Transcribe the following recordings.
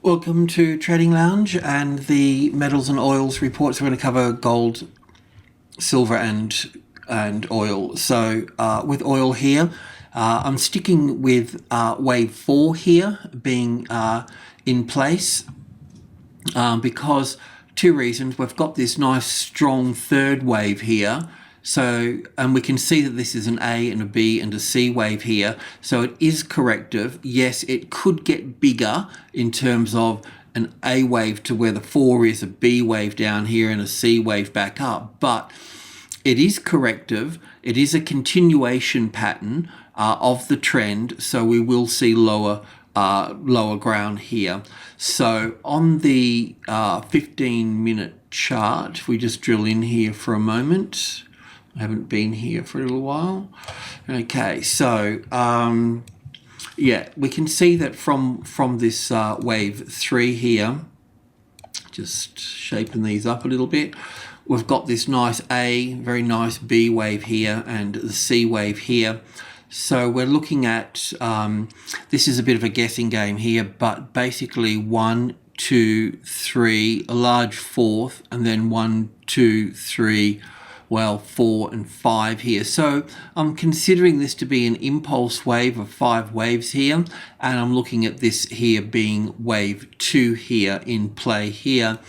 Welcome to Trading Lounge and the metals and oils reports. We're going to cover gold, silver, and oil. So with oil here, I'm sticking with wave 4 here being in place because two reasons. We've got this nice strong third wave here. So, and we can see that this is an A and a B and a C wave here. So it is corrective. Yes, it could get bigger in terms of an A wave to where the 4 is, a B wave down here and a C wave back up. But it is corrective. It is a continuation pattern of the trend. So we will see lower ground here. So on the 15-minute chart, if we just drill in here for a moment. I haven't been here for a little while. Okay, so yeah, we can see that from this wave 3 here, just shaping these up a little bit, we've got this nice A, very nice B wave here and the C wave here. So we're looking at, this is a bit of a guessing game here, but basically 1, 2, 3, a large fourth, and then 1, 2, 3, well, 4 and 5 here. So I'm considering this to be an impulse wave of 5 waves here, and I'm looking at this here being wave 2 here in play here.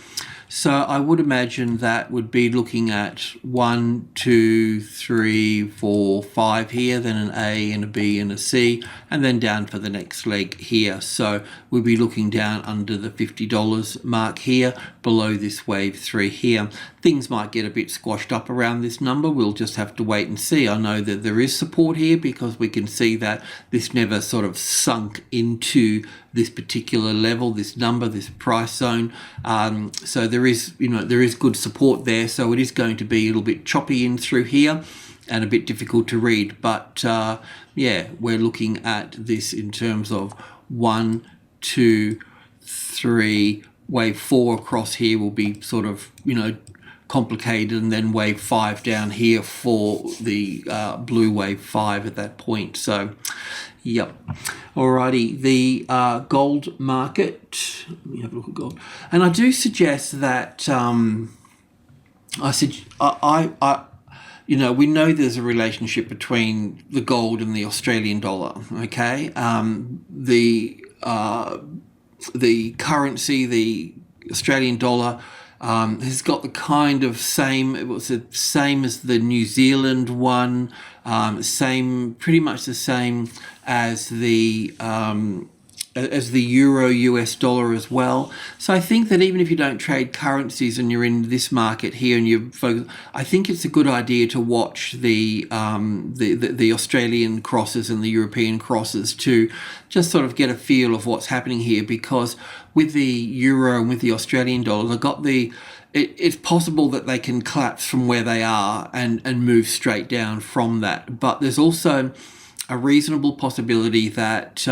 So I would imagine that would be looking at 1, 2, 3, 4, 5 here, then an A and a B and a C, and then down for the next leg here. So we'll be looking down under the $50 mark here, below this wave 3 here. Things might get a bit squashed up around this number. We'll just have to wait and see. I know that there is support here because we can see that this never sort of sunk into this particular level, this number, this price zone. So there is good support there. So it is going to be a little bit choppy in through here and a bit difficult to read. But yeah, we're looking at this in terms of 1, 2, 3, wave 4 across here will be sort of, complicated, and then wave 5 down here for the blue wave 5 at that point. So yep. Alrighty, the gold market. Let me have a look at gold, and I do suggest that we know there's a relationship between the gold and the Australian dollar. Okay, the currency, the Australian dollar, has got the kind of same, it was the same as the New Zealand one, pretty much the same as the euro US dollar as well. So I think that even if you don't trade currencies and you're in this market here and you focus, I think it's a good idea to watch the Australian crosses and the European crosses to just sort of get a feel of what's happening here, because with the euro and with the Australian dollar, they've got it's possible that they can collapse from where they are and move straight down from that. But there's also a reasonable possibility that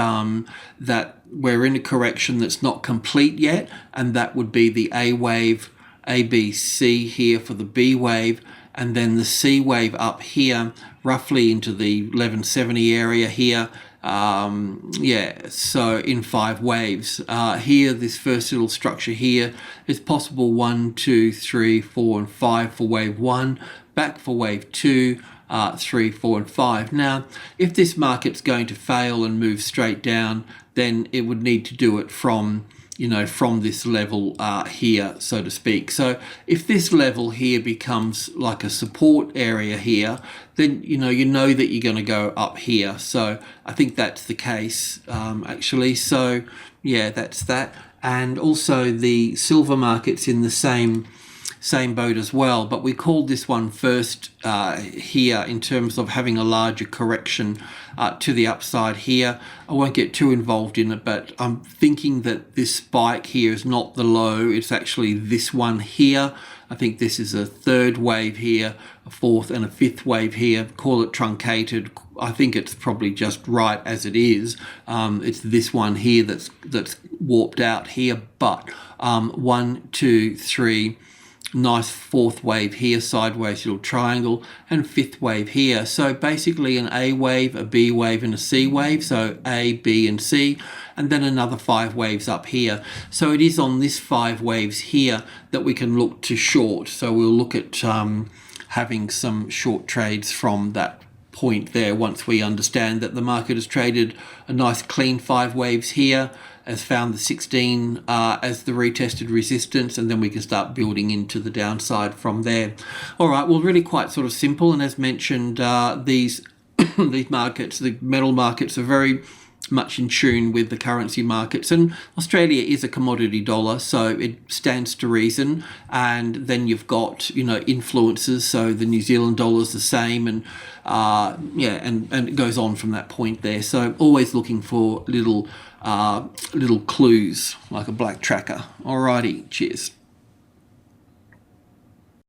that we're in a correction that's not complete yet, and that would be the A wave, A, B, C here for the B wave, and then the C wave up here, roughly into the 1170 area here. So in 5 waves. Here, this first little structure here is possible 1, 2, 3, 4, and 5 for wave 1, back for wave 2, 3, 4, and 5. Now, if this market's going to fail and move straight down, then it would need to do it from this level here, so to speak. So if this level here becomes like a support area here, then you know that you're going to go up here. So I think that's the case, actually. So yeah, that's that. And also the silver market's in the same boat as well, but we called this one first here in terms of having a larger correction to the upside here. I won't get too involved in it, but I'm thinking that this spike here is not the low, it's actually this one here. I think this is a 3rd wave here, a 4th and a 5th wave here. Call it truncated. I think it's probably just right as it is. It's this one here that's warped out here, but 1, 2, 3, nice fourth wave here, sideways little triangle, and fifth wave here. So basically an A wave, a B wave, and a C wave. So A, B, and C, and then another 5 waves up here. So it is on this 5 waves here that we can look to short. So we'll look at having some short trades from that point there once we understand that the market has traded a nice clean 5 waves here, has found the 16 as the retested resistance, and then we can start building into the downside from there. All right, well, really quite sort of simple, and as mentioned, these these markets, the metal markets, are very much in tune with the currency markets, and Australia is a commodity dollar, so it stands to reason. And then you've got, you know, influences, so the New Zealand dollar is the same, and and it goes on from that point there. So always looking for little clues like a black tracker. Alrighty, cheers.